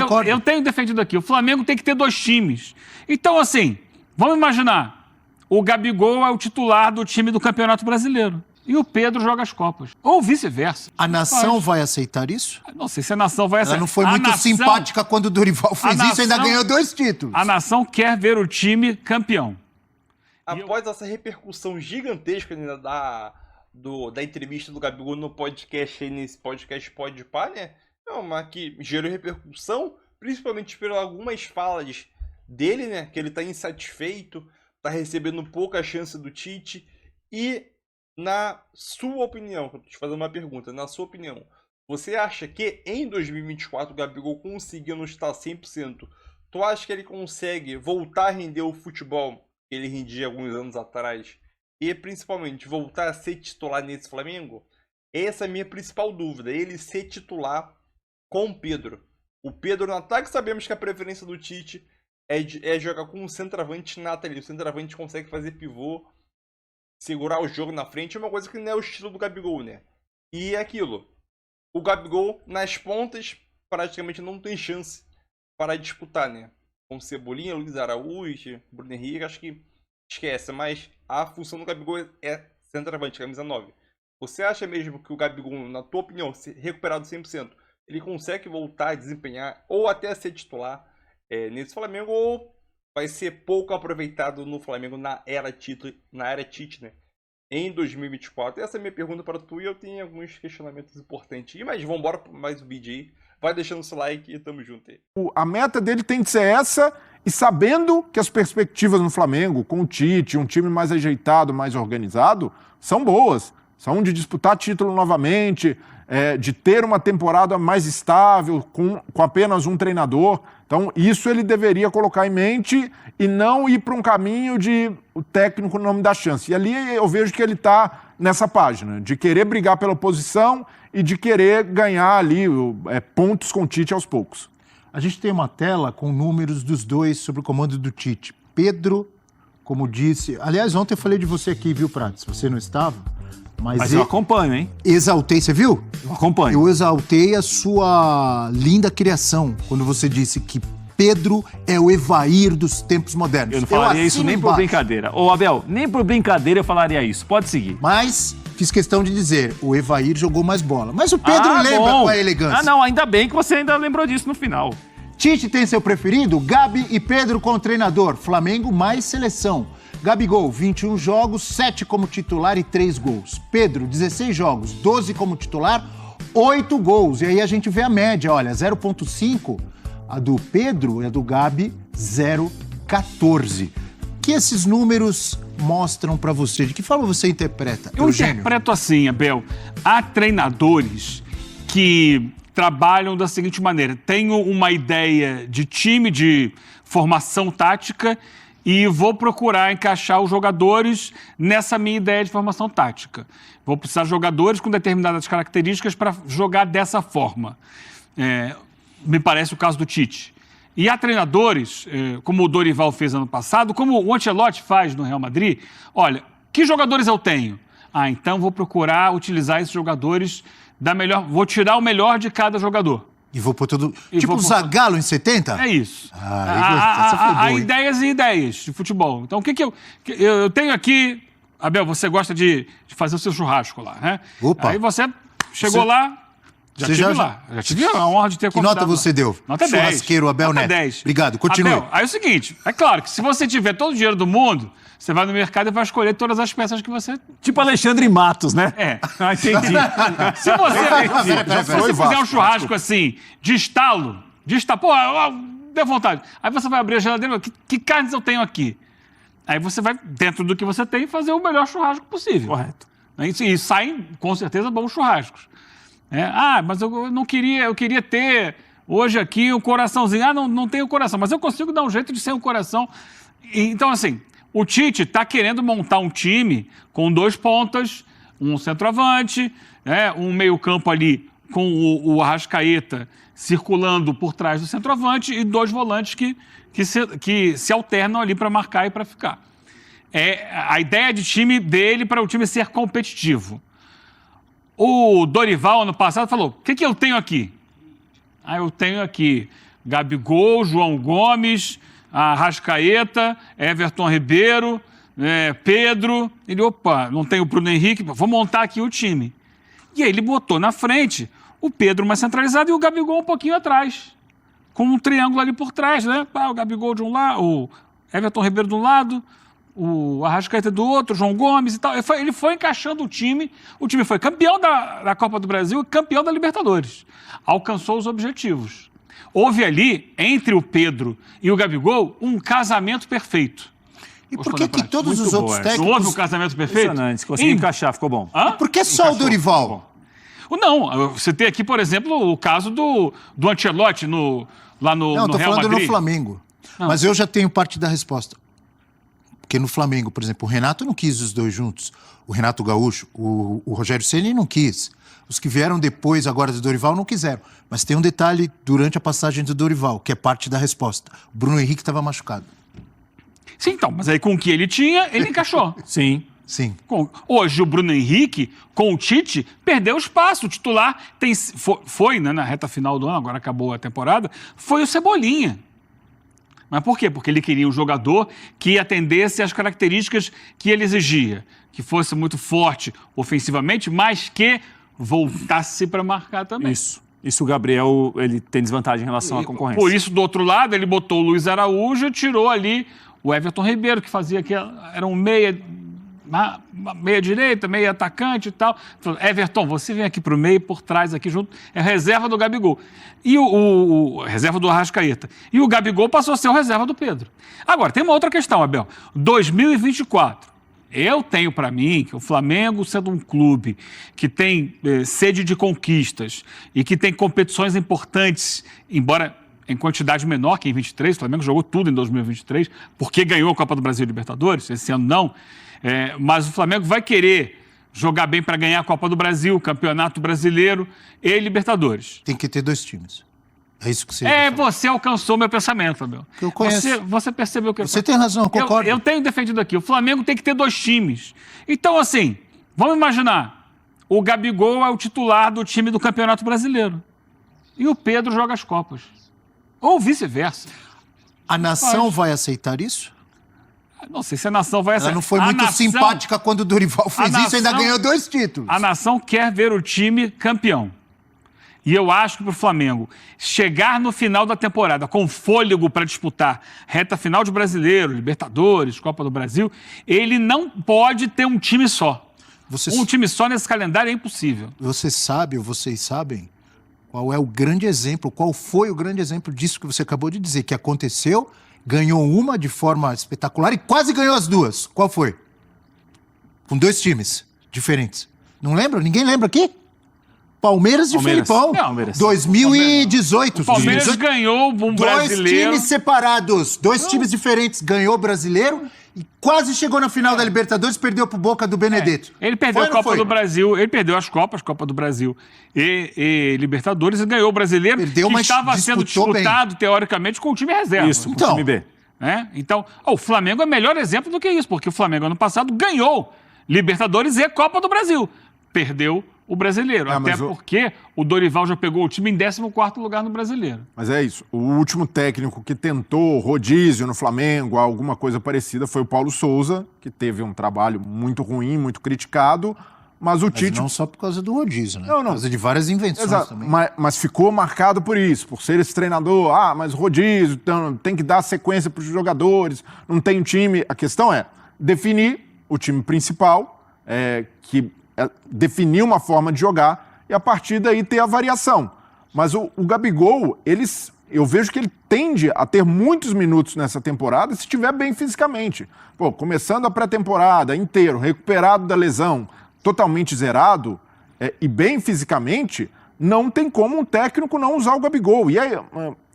concordo. Eu tenho defendido aqui, o Flamengo tem que ter 2 times. Então, assim, vamos imaginar, o Gabigol é o titular do time do Campeonato Brasileiro e o Pedro joga as Copas. Ou vice-versa. A nação vai aceitar isso? Não sei se a nação vai aceitar. Ela não foi muito simpática quando o Dorival fez isso e ainda ganhou 2 títulos. A nação quer ver o time campeão. Após essa repercussão gigantesca da entrevista do Gabigol no podcast, nesse podcast Podpah, né? Não, mas que gerou repercussão, principalmente por algumas falas dele, né? Que ele tá insatisfeito, tá recebendo pouca chance do Tite. E, na sua opinião, eu tô te fazendo uma pergunta, na sua opinião, você acha que em 2024 o Gabigol conseguindo estar 100%, tu acha que ele consegue voltar a render o futebol que ele rendia alguns anos atrás e principalmente voltar a ser titular nesse Flamengo? Essa é a minha principal dúvida, ele ser titular com o Pedro. O Pedro no ataque, sabemos que a preferência do Tite é jogar com um centroavante nato ali. O centroavante consegue fazer pivô, segurar o jogo na frente, é uma coisa que não é o estilo do Gabigol, né? E é aquilo, o Gabigol nas pontas praticamente não tem chance para disputar, né? Com Cebolinha, Luiz Araújo, Bruno Henrique, acho que esquece, mas a função do Gabigol é centroavante, camisa 9. Você acha mesmo que o Gabigol, na tua opinião, se recuperado 100%, ele consegue voltar a desempenhar ou até ser titular nesse Flamengo, ou vai ser pouco aproveitado no Flamengo na era Tite, né? Em 2024. Essa é a minha pergunta para tu e eu tenho alguns questionamentos importantes. Mas vamos embora para mais um vídeo aí. Vai deixando o seu like e tamo junto aí. A meta dele tem que ser essa, e sabendo que as perspectivas no Flamengo, com o Tite, um time mais ajeitado, mais organizado, são boas. São de disputar título novamente, de ter uma temporada mais estável, com apenas um treinador. Então, isso ele deveria colocar em mente e não ir para um caminho de o técnico não me dá chance. E ali eu vejo que ele está nessa página, de querer brigar pela posição e de querer ganhar ali pontos com o Tite aos poucos. A gente tem uma tela com números dos dois sob o comando do Tite. Pedro, como disse... Aliás, ontem eu falei de você aqui, viu, Prates? Você não estava? Mas eu acompanho, hein? Exaltei, você viu? Eu acompanho. Eu exaltei a sua linda criação, quando você disse que Pedro é o Evair dos tempos modernos. Eu não falaria isso nem por brincadeira. Ô, Abel, nem por brincadeira eu falaria isso. Pode seguir. Mas fiz questão de dizer, o Evair jogou mais bola. Mas o Pedro lembra com a elegância. Ah, não, ainda bem que você ainda lembrou disso no final. Tite tem seu preferido? Gabi e Pedro como treinador. Flamengo mais seleção. Gabigol, 21 jogos, 7 como titular e 3 gols. Pedro, 16 jogos, 12 como titular, 8 gols. E aí a gente vê a média, olha, 0,5. A do Pedro e a do Gabi, 0,14. O que esses números mostram pra você? De que forma você interpreta? Eu interpreto assim, Abel. Há treinadores que trabalham da seguinte maneira. Tenho uma ideia de time, de formação tática, e vou procurar encaixar os jogadores nessa minha ideia de formação tática. Vou precisar de jogadores com determinadas características para jogar dessa forma. Me parece o caso do Tite. E há treinadores, como o Dorival fez ano passado, como o Ancelotti faz no Real Madrid. Olha, que jogadores eu tenho? Então vou procurar utilizar esses jogadores vou tirar o melhor de cada jogador. E vou pôr tudo... Tipo o Zagallo em 70? É isso. Há ideias e ideias de futebol. Então, o que eu tenho aqui... Abel, você gosta de fazer o seu churrasco lá, né? Opa. Aí você chegou lá... Já tive a honra de ter convidado. Que nota você deu? Nota 10. Churrasqueiro Abel Neto. 10. Obrigado, continue. Abel, aí é o seguinte, é claro que se você tiver todo o dinheiro do mundo, você vai no mercado e vai escolher todas as peças que você... Tipo Alexandre Matos, né? Entendi. Se você fizer um churrasco assim, de estalo, pô, dê vontade. Aí você vai abrir a geladeira, que carnes eu tenho aqui? Aí você vai, dentro do que você tem, fazer o melhor churrasco possível. Correto. E saem, com certeza, bons churrascos. Mas eu queria ter hoje aqui um coraçãozinho. Não tenho coração, mas eu consigo dar um jeito de ser um coração. Então, assim, o Tite está querendo montar um time com 2 pontas, um centroavante, um meio-campo ali com o Arrascaeta circulando por trás do centroavante e 2 volantes que se alternam ali para marcar e para ficar. A ideia de time dele para o time ser competitivo. O Dorival, ano passado, falou, o que eu tenho aqui? Eu tenho aqui Gabigol, João Gomes, Arrascaeta, Everton Ribeiro, Pedro. Ele, opa, não tem o Bruno Henrique, vou montar aqui o time. E aí ele botou na frente o Pedro mais centralizado e o Gabigol um pouquinho atrás, com um triângulo ali por trás, né? O Gabigol de um lado, o Everton Ribeiro de um lado, o Arrascaeta do outro, o João Gomes e tal. Ele foi encaixando o time foi campeão da Copa do Brasil e campeão da Libertadores. Alcançou os objetivos. Houve ali, entre o Pedro e o Gabigol, um casamento perfeito. E por que todos os outros técnicos... Não houve um casamento perfeito? Impressionante, conseguiu encaixar, ficou bom. E por que só o Dorival? Não, você tem aqui, por exemplo, o caso do Ancelotti lá no Não, eu tô Real falando Madrid. no Flamengo. Não. Mas eu já tenho parte da resposta. Porque no Flamengo, por exemplo, o Renato não quis os dois juntos. O Renato Gaúcho, o Rogério Ceni não quis. Os que vieram depois, agora do Dorival, não quiseram. Mas tem um detalhe durante a passagem do Dorival, que é parte da resposta. O Bruno Henrique estava machucado. Sim, então, mas aí com o que ele tinha, ele encaixou. Sim. Sim. Hoje, o Bruno Henrique, com o Tite, perdeu espaço. O titular foi né, na reta final do ano, agora acabou a temporada, foi o Cebolinha. Mas por quê? Porque ele queria um jogador que atendesse às características que ele exigia. Que fosse muito forte ofensivamente, mas que voltasse para marcar também. Isso o Gabriel, ele tem desvantagem em relação à concorrência. Por isso, do outro lado, ele botou o Luiz Araújo e tirou ali o Everton Ribeiro, que fazia era um meia direita, meia atacante e tal. Falou, Everton, você vem aqui pro meio, por trás aqui junto, é reserva do Gabigol. E o reserva do Arrascaeta. E o Gabigol passou a ser o reserva do Pedro. Agora, tem uma outra questão, Abel. 2024. Eu tenho para mim que o Flamengo, sendo um clube que tem sede de conquistas e que tem competições importantes, embora em quantidade menor que em 23, o Flamengo jogou tudo em 2023, porque ganhou a Copa do Brasil e Libertadores, esse ano não. Mas o Flamengo vai querer jogar bem para ganhar a Copa do Brasil, Campeonato Brasileiro e Libertadores. Tem que ter dois times. É isso que você... Você alcançou meu pensamento, Abel. Eu conheço. Você percebeu que Você tem razão, eu concordo. Eu tenho defendido aqui. O Flamengo tem que ter dois times. Então, assim, vamos imaginar. O Gabigol é o titular do time do Campeonato Brasileiro. E o Pedro joga as Copas. Ou vice-versa. A nação vai aceitar isso? Não sei se a nação vai aceitar. Ela não foi muito simpática quando o Dorival fez isso e ainda ganhou 2 títulos. A nação quer ver o time campeão. E eu acho que para o Flamengo chegar no final da temporada com fôlego para disputar reta final de Brasileiro, Libertadores, Copa do Brasil, ele não pode ter um time só. Um time só nesse calendário é impossível. Você sabe, ou vocês sabem, qual é o grande exemplo, qual foi o grande exemplo disso que você acabou de dizer, que aconteceu, ganhou uma de forma espetacular e quase ganhou as duas. Qual foi? Com 2 times diferentes. Não lembra? Ninguém lembra aqui? Palmeiras e Felipão. Não, 2018. O Palmeiras ganhou um brasileiro. 2 times separados, 2 times diferentes. Ganhou o brasileiro e quase chegou na final da Libertadores, perdeu pro Boca do Benedetto. Ele perdeu a Copa do Brasil, ele perdeu as Copa do Brasil e Libertadores e ganhou o brasileiro, perdeu, que estava sendo disputado, bem, teoricamente, com o time reserva. Isso, então, o time B. Então, o Flamengo é melhor exemplo do que isso, porque o Flamengo, ano passado, ganhou Libertadores e Copa do Brasil. Perdeu o brasileiro, até porque o Dorival já pegou o time em 14º lugar no brasileiro. Mas é isso, o último técnico que tentou rodízio no Flamengo, alguma coisa parecida, foi o Paulo Souza, que teve um trabalho muito ruim, muito criticado, mas o Tite... não só por causa do rodízio, né? Não. Por causa de várias invenções. Exato, também. Mas ficou marcado por isso, por ser esse treinador, mas rodízio, então, tem que dar sequência para os jogadores, não tem time. A questão é definir o time principal, definir uma forma de jogar e a partir daí ter a variação. Mas o Gabigol, eu vejo que ele tende a ter muitos minutos nessa temporada se estiver bem fisicamente. Começando a pré-temporada inteiro, recuperado da lesão, totalmente zerado e bem fisicamente, não tem como um técnico não usar o Gabigol. E aí,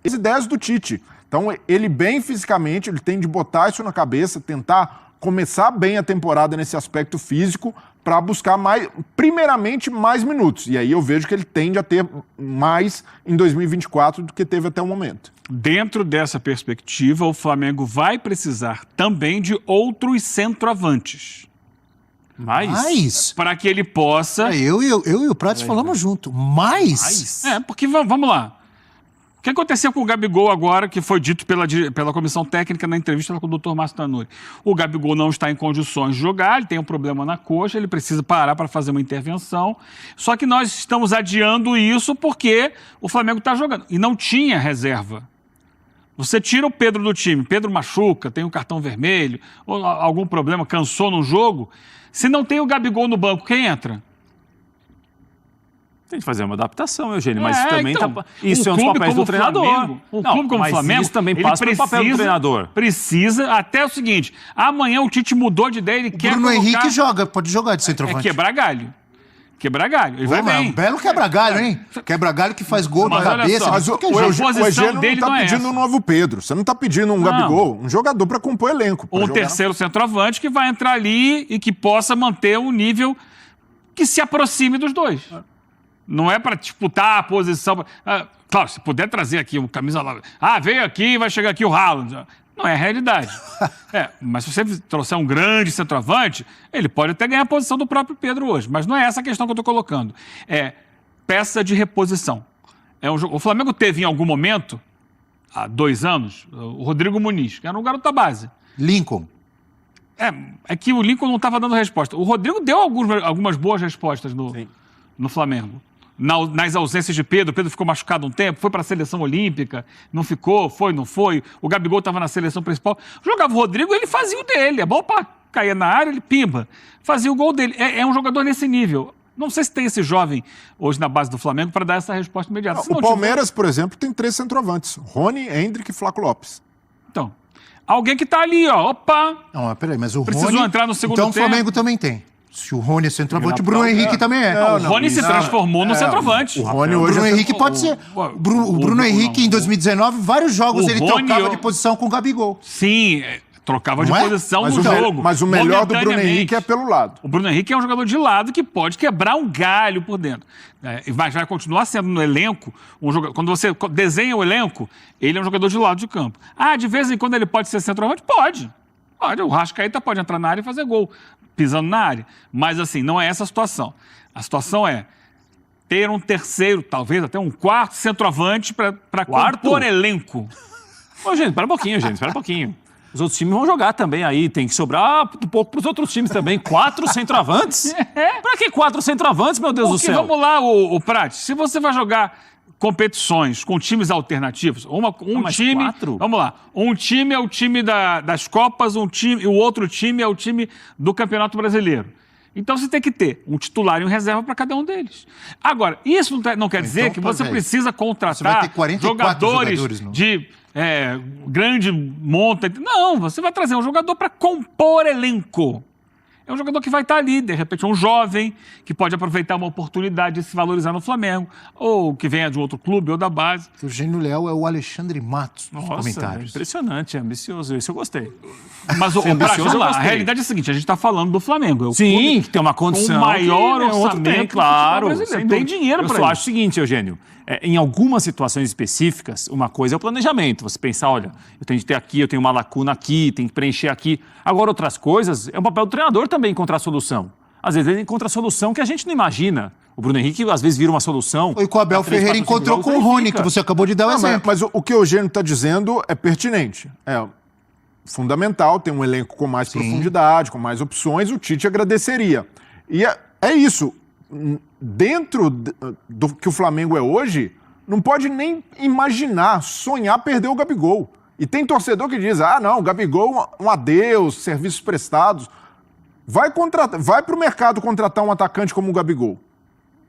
as ideias do Tite. Então, ele bem fisicamente, ele tem de botar isso na cabeça, tentar começar bem a temporada nesse aspecto físico para buscar primeiramente mais minutos. E aí eu vejo que ele tende a ter mais em 2024 do que teve até o momento. Dentro dessa perspectiva, o Flamengo vai precisar também de outros centroavantes. Mais? Para que ele possa... Eu e o Prates falamos junto. Mais? Porque vamos lá. O que aconteceu com o Gabigol agora, que foi dito pela comissão técnica na entrevista com o Dr. Márcio Tanuri? O Gabigol não está em condições de jogar, ele tem um problema na coxa, ele precisa parar para fazer uma intervenção. Só que nós estamos adiando isso porque o Flamengo está jogando. E não tinha reserva. Você tira o Pedro do time, Pedro machuca, tem um cartão vermelho, ou algum problema, cansou no jogo. Se não tem o Gabigol no banco, quem entra? Tem que fazer uma adaptação, Eugênio, mas também então, isso é um dos papéis do treinador. Um clube como o Flamengo, isso também passa pelo papel do treinador. Precisa, até o seguinte, amanhã o Tite mudou de ideia, ele quer Bruno colocar... Henrique joga, pode jogar de centroavante. quebrar galho. Quebrar galho, ele vai Pô, mas bem. um belo quebra-galho, hein? Quebra-galho que faz gol Mas na olha cabeça. só, Mas O posição Eugênio dele não não tá é pedindo essa. um novo Pedro. Você não tá pedindo um Gabigol, um jogador para compor elenco. pra Um jogar. terceiro centroavante que vai entrar ali e que possa manter um nível que se aproxime dos dois. Não é para disputar a posição. Claro, se puder trazer aqui um camisa lá. Veio aqui, vai chegar aqui o Haaland. Não é a realidade. Mas se você trouxer um grande centroavante, ele pode até ganhar a posição do próprio Pedro hoje. Mas não é essa a questão que eu estou colocando. É peça de reposição. O Flamengo teve em algum momento, há 2 anos, o Rodrigo Muniz, que era um garoto da base. Lincoln. É que o Lincoln não estava dando resposta. O Rodrigo deu algumas boas respostas no Flamengo. Nas ausências de Pedro, Pedro ficou machucado um tempo, foi para a seleção olímpica, não ficou, foi, não foi. O Gabigol estava na seleção principal. Jogava o Rodrigo, ele fazia o dele. A bola caía na área, ele pimba. Fazia o gol dele. É um jogador nesse nível. Não sei se tem esse jovem hoje na base do Flamengo para dar essa resposta imediata. O Palmeiras, por exemplo, tem 3 centroavantes. Rony, Hendrick e Flaco Lopes. Então, alguém que está ali, ó. Opa! Não, mas peraí, mas o Precisou Rony... entrar no segundo Então o tempo. Flamengo também tem. Se o Rony é centroavante, o Bruno Henrique também é. O Rony se transformou no centroavante. O Rony O hoje Bruno é Henrique pode ser. O Bruno Henrique, em 2019, vários jogos ele Rony trocava de posição com o Gabigol. Sim, trocava de Não é? posição Mas no jogo. Mas o melhor do Bruno momentaneamente. Henrique é pelo lado. O Bruno Henrique é um jogador de lado que pode quebrar um galho por dentro. Mas vai continuar sendo no elenco, quando você desenha o elenco, ele é um jogador de lado de campo. De vez em quando ele pode ser centroavante? Pode. O Rascaeta pode entrar na área e fazer gol, pisando na área. Mas assim, não é essa a situação. A situação é ter um terceiro, talvez até um quarto centroavante para compor elenco. Ô, gente, espera um pouquinho. Os outros times vão jogar também aí, tem que sobrar um pouco para os outros times também. 4 centroavantes? Para que 4 centroavantes, meu Deus do céu? Vamos lá, o Prat, se você vai jogar competições com times alternativos, time... 4? Vamos lá. Um time é o time das Copas, e o outro time é o time do Campeonato Brasileiro. Então você tem que ter um titular e um reserva para cada um deles. Agora, isso não quer dizer que você precisa contratar você vai ter 44 jogadores de grande monta. Não, você vai trazer um jogador para compor elenco. É um jogador que vai estar ali, de repente, um jovem que pode aproveitar uma oportunidade de se valorizar no Flamengo, ou que venha de outro clube ou da base. O Eugênio Leal é o Alexandre Matos nos comentários. Impressionante, ambicioso. Esse eu gostei. Mas vamos lá, a realidade é a seguinte, a gente está falando do Flamengo. Sim, que tem uma condição. Com o maior que orçamento tem, claro. Tem dinheiro para isso. Eu só acho o seguinte, Eugênio. Em algumas situações específicas, uma coisa é o planejamento. Você pensar, olha, eu tenho que ter aqui, eu tenho uma lacuna aqui, tenho que preencher aqui. Agora, outras coisas, é o papel do treinador também encontrar a solução. Às vezes ele encontra a solução que a gente não imagina. O Bruno Henrique, às vezes, vira uma solução. Foi o que o Abel Ferreira encontrou com o Rony, que você acabou de dar o exemplo. Mas o que o Eugênio está dizendo é pertinente. É fundamental, tem um elenco com mais profundidade, com mais opções, o Tite agradeceria. E é isso. Dentro do que o Flamengo é hoje, não pode nem imaginar, sonhar perder o Gabigol. E tem torcedor que diz, não, o Gabigol, um adeus, serviços prestados. Vai para o mercado contratar um atacante como o Gabigol.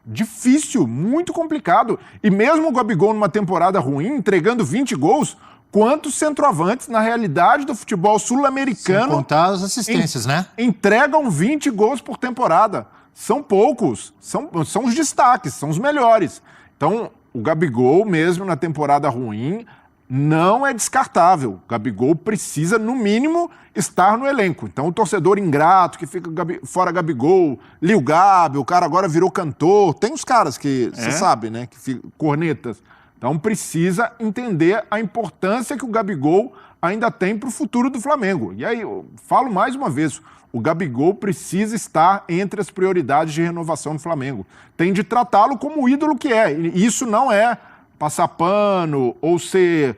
Difícil, muito complicado. E mesmo o Gabigol numa temporada ruim, entregando 20 gols, quantos centroavantes, na realidade do futebol sul-americano... Sem contar as assistências, né? Entregam 20 gols por temporada. São poucos, são os destaques, são os melhores. Então, o Gabigol, mesmo na temporada ruim, não é descartável. O Gabigol precisa, no mínimo, estar no elenco. Então, o torcedor ingrato que fica fora Gabigol, Lil Gabi, o cara agora virou cantor. Tem uns caras que, você sabe, né, que ficam cornetas. Então, precisa entender a importância que o Gabigol ainda tem para o futuro do Flamengo. E aí, eu falo mais uma vez, o Gabigol precisa estar entre as prioridades de renovação do Flamengo. Tem de tratá-lo como o ídolo que é. E isso não é passar pano ou ser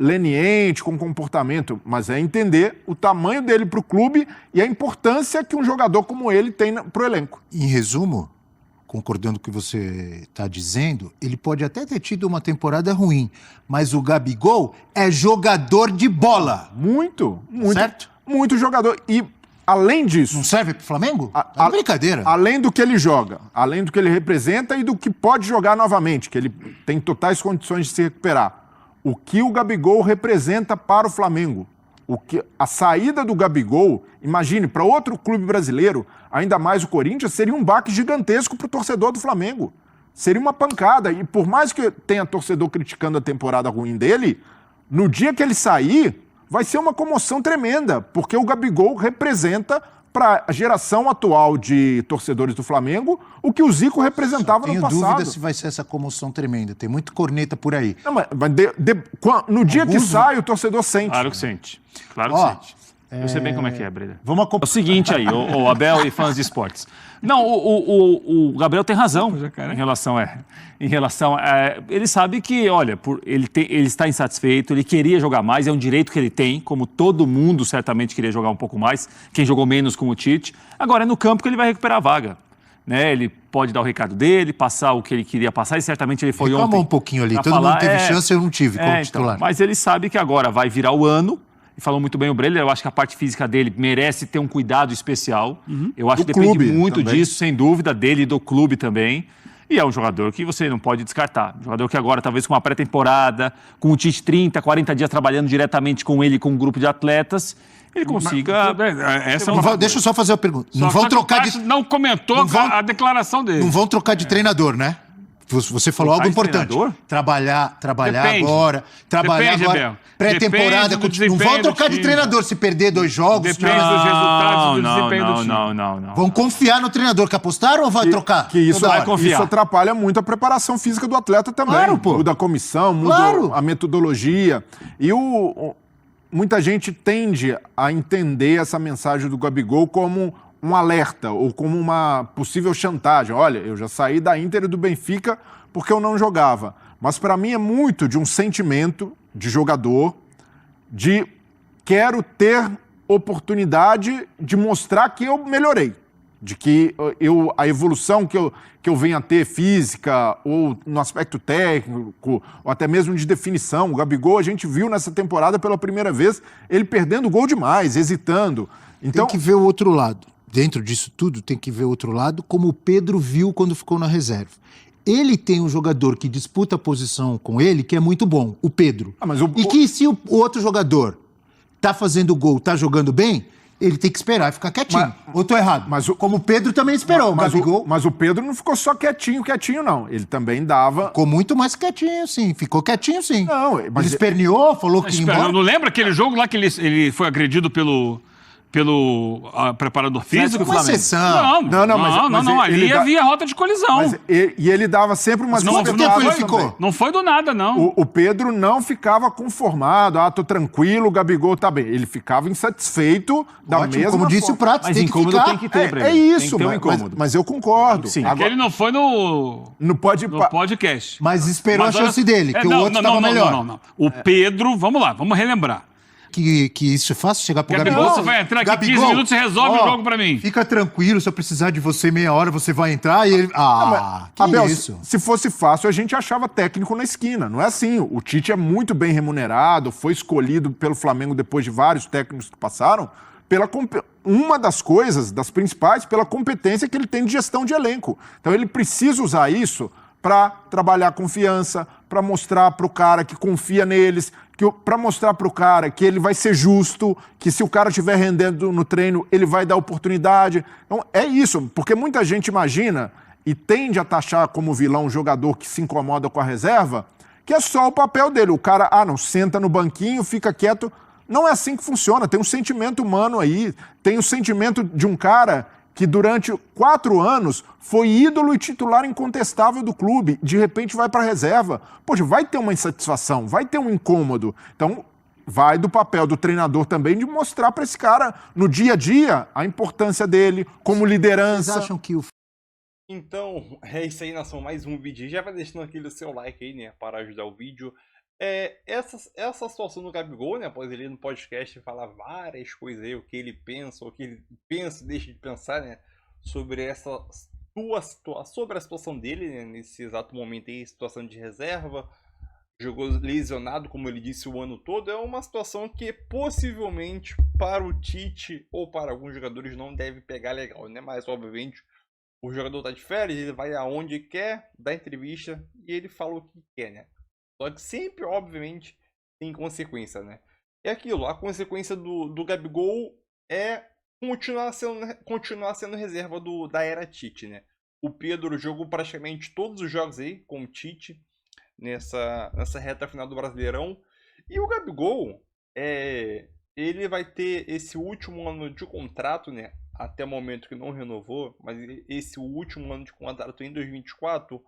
leniente com comportamento, mas é entender o tamanho dele para o clube e a importância que um jogador como ele tem para o elenco. Em resumo, concordando com o que você está dizendo, ele pode até ter tido uma temporada ruim, mas o Gabigol é jogador de bola. Muito. Certo? Muito jogador. E, além disso... Não serve pro Flamengo? É uma brincadeira. Além do que ele joga, além do que ele representa e do que pode jogar novamente, que ele tem totais condições de se recuperar. O que o Gabigol representa para o Flamengo. A saída do Gabigol, imagine, para outro clube brasileiro, ainda mais o Corinthians, seria um baque gigantesco para o torcedor do Flamengo. Seria uma pancada. E por mais que tenha torcedor criticando a temporada ruim dele, no dia que ele sair, vai ser uma comoção tremenda, porque o Gabigol representa para a geração atual de torcedores do Flamengo o que o Zico representava no passado. Tenho dúvida se vai ser essa comoção tremenda. Tem muito corneta por aí. Não, mas no dia que sai, o torcedor sente. Claro que sente. Claro que sente. Eu sei bem como é que é, Breda. Vamos É o seguinte aí, o Abel e fãs de esportes. Não, o Gabriel tem razão em relação a... Ele sabe que, olha, ele está insatisfeito, ele queria jogar mais, é um direito que ele tem, como todo mundo certamente queria jogar um pouco mais, quem jogou menos com o Tite. Agora é no campo que ele vai recuperar a vaga. Né? Ele pode dar o recado dele, passar o que ele queria passar, e certamente ele foi ontem... Reclamou um pouquinho ali, todo mundo teve chance, eu não tive como titular. Então, mas ele sabe que agora vai virar o ano, e falou muito bem o Breler, eu acho que a parte física dele merece ter um cuidado especial. Eu acho que depende muito disso, sem dúvida, dele e do clube também. E é um jogador que você não pode descartar. Um jogador que agora, talvez com uma pré-temporada, com o Tite 30, 40 dias trabalhando diretamente com ele, com um grupo de atletas, ele consiga... Deixa eu só fazer uma pergunta. Não vão trocar de... Não comentou a declaração dele. Não vão trocar de treinador, né? Você falou algo importante. Treinador? Trabalhar Depende. agora. Depende, Abel. Pré-temporada. Não vão trocar de treinador se perder 2 jogos. Depende dos resultados do desempenho do time. Não. Vão confiar no treinador que apostaram ou vai trocar? Que isso, vai confiar. Isso atrapalha muito a preparação física do atleta também. Claro, pô. Muda a comissão, muda a metodologia. E muita gente tende a entender essa mensagem do Gabigol como um alerta ou como uma possível chantagem. Olha, eu já saí da Inter e do Benfica porque eu não jogava. Mas para mim é muito de um sentimento de jogador, de quero ter oportunidade de mostrar que eu melhorei, de que a evolução que eu venho a ter física ou no aspecto técnico ou até mesmo de definição. O Gabigol, a gente viu nessa temporada pela primeira vez ele perdendo gol demais, hesitando. Então, tem que ver o outro lado. Dentro disso tudo, tem que ver o outro lado, como o Pedro viu quando ficou na reserva. Ele tem um jogador que disputa a posição com ele, que é muito bom, o Pedro. E que se o outro jogador tá fazendo gol, tá jogando bem, ele tem que esperar e ficar quietinho. Ou tô errado? Como o Pedro também esperou. Mas o Pedro não ficou só quietinho, não. Ele também dava... Ficou muito mais quietinho, sim. Ficou quietinho, sim. Não, mas... Ele esperneou, falou que ia embora. Não lembra aquele jogo lá que ele foi agredido pelo preparador físico? Com exceção. Não, ali havia rota de colisão. E ele dava sempre umas... Quanto tempo ele ficou? Não foi do nada, não. O Pedro não ficava conformado, tô tranquilo, o Gabigol tá bem. Ele ficava insatisfeito da mesma como disse forma. o Prato, Mas tem que incômodo ficar. tem que ter, Breno. É isso, tem que ter um incômodo. mas eu concordo. Sim. Agora, ele não foi no podcast. Mas esperou a chance dele, que o não, outro estava melhor. Não. O Pedro, vamos lá, vamos relembrar. Que isso é fácil chegar pro Gabigol? Você vai entrar aqui 15 minutos e resolve o jogo pra mim. Fica tranquilo, se eu precisar de você meia hora, você vai entrar e ele... que Abel, isso? Se fosse fácil, a gente achava técnico na esquina. Não é assim. O Tite é muito bem remunerado, foi escolhido pelo Flamengo depois de vários técnicos que passaram, uma das coisas, das principais, pela competência que ele tem de gestão de elenco. Então ele precisa usar isso para trabalhar a confiança, para mostrar para o cara que confia neles, para mostrar para o cara que ele vai ser justo, que se o cara estiver rendendo no treino, ele vai dar oportunidade. Então é isso, porque muita gente imagina e tende a taxar como vilão um jogador que se incomoda com a reserva, que é só o papel dele. O cara, não, senta no banquinho, fica quieto. Não é assim que funciona, tem um sentimento humano aí, tem o sentimento de um cara que durante 4 anos foi ídolo e titular incontestável do clube, de repente vai para a reserva. Poxa, vai ter uma insatisfação, vai ter um incômodo. Então, vai do papel do treinador também de mostrar para esse cara, no dia a dia, a importância dele como liderança. Vocês acham que o Então, é isso aí, nação. Mais um vídeo. Já vai deixando aquele seu like aí, né? Para ajudar o vídeo. Essa situação do Gabigol, né? Após ele ir no podcast falar várias coisas aí, o que ele pensa, o que ele pensa e deixa de pensar, né? Sobre sobre a situação dele, né? Nesse exato momento aí, situação de reserva. Jogou lesionado, como ele disse, o ano todo. É uma situação que possivelmente para o Tite ou para alguns jogadores não deve pegar legal, né? Mas, obviamente, o jogador tá de férias, ele vai aonde quer, dá entrevista e ele fala o que quer, né? Só que sempre, obviamente, tem consequência, né? É aquilo, a consequência do Gabigol é continuar sendo reserva da era Tite, né? O Pedro jogou praticamente todos os jogos aí com o Tite nessa reta final do Brasileirão. E o Gabigol, ele vai ter esse último ano de contrato, né? Até o momento que não renovou, mas esse último ano de contrato em 2024,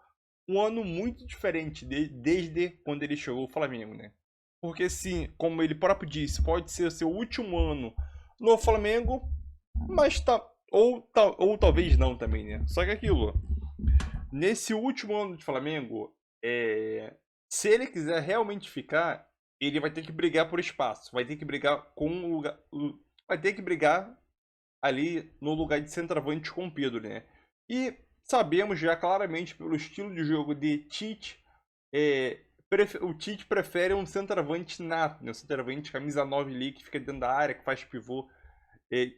um ano muito diferente desde quando ele chegou ao Flamengo, né? Porque sim, como ele próprio disse, pode ser o seu último ano no Flamengo, mas ou talvez não também, né? Só que aquilo, nesse último ano de Flamengo, se ele quiser realmente ficar, ele vai ter que brigar por espaço, vai ter que brigar vai ter que brigar ali no lugar de centroavante com o Pedro, né? E sabemos já claramente pelo estilo de jogo de Tite, o Tite prefere um centroavante nato, né? Um centroavante camisa 9 ali, que fica dentro da área, que faz pivô,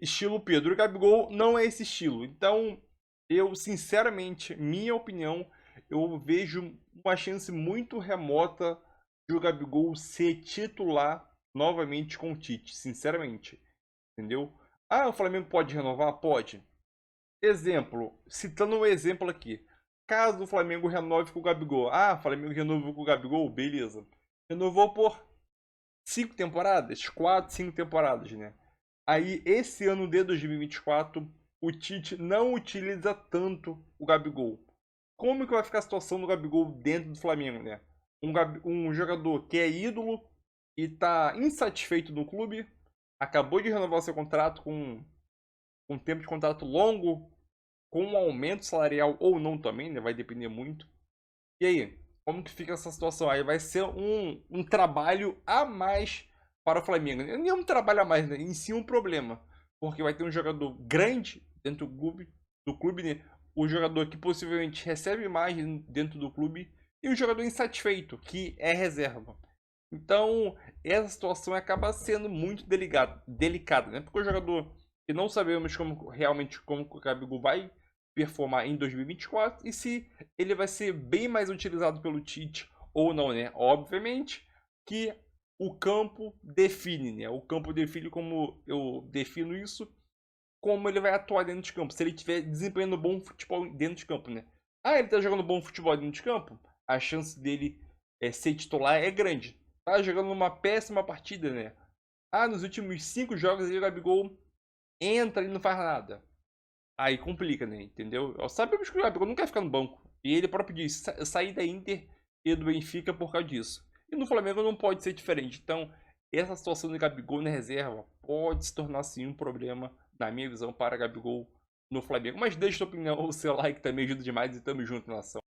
estilo Pedro. O Gabigol não é esse estilo. Então, eu sinceramente, minha opinião, eu vejo uma chance muito remota de o Gabigol ser titular novamente com o Tite, sinceramente. Entendeu? Ah, o Flamengo pode renovar? Pode. Exemplo, citando um exemplo aqui. Caso o Flamengo renove com o Gabigol. Ah, o Flamengo renovou com o Gabigol? Beleza. Renovou por 5 temporadas? 4, 5 temporadas, né? Aí, esse ano de 2024, o Tite não utiliza tanto o Gabigol. Como que vai ficar a situação do Gabigol dentro do Flamengo, né? Um jogador que é ídolo e tá insatisfeito no clube, acabou de renovar seu contrato com um tempo de contrato longo, com um aumento salarial ou não também, né? Vai depender muito. E aí, como que fica essa situação? Aí vai ser um trabalho a mais para o Flamengo. Nem um trabalho a mais, né? Em si um problema. Porque vai ter um jogador grande dentro do clube, né? O jogador que possivelmente recebe mais dentro do clube e o jogador insatisfeito, que é reserva. Então, essa situação acaba sendo muito delicada, né? Porque o jogador que não sabemos realmente como o Gabigol vai performar em 2024 e se ele vai ser bem mais utilizado pelo Tite ou não, né? Obviamente que o campo define, né? O campo define, como eu defino isso, como ele vai atuar dentro de campo. Se ele estiver desempenhando bom futebol dentro de campo, né? Ah, ele tá jogando bom futebol dentro de campo? A chance dele ser titular é grande. Tá jogando uma péssima partida, né? Ah, nos últimos 5 jogos o Gabigol entra e não faz nada. Aí complica, né? Entendeu? Sabemos que o Gabigol não quer ficar no banco. E ele próprio disse, sair da Inter e do Benfica por causa disso. E no Flamengo não pode ser diferente. Então, essa situação do Gabigol na reserva pode se tornar sim um problema, na minha visão, para Gabigol no Flamengo. Mas deixa sua opinião, o seu like também ajuda demais e tamo junto, nação.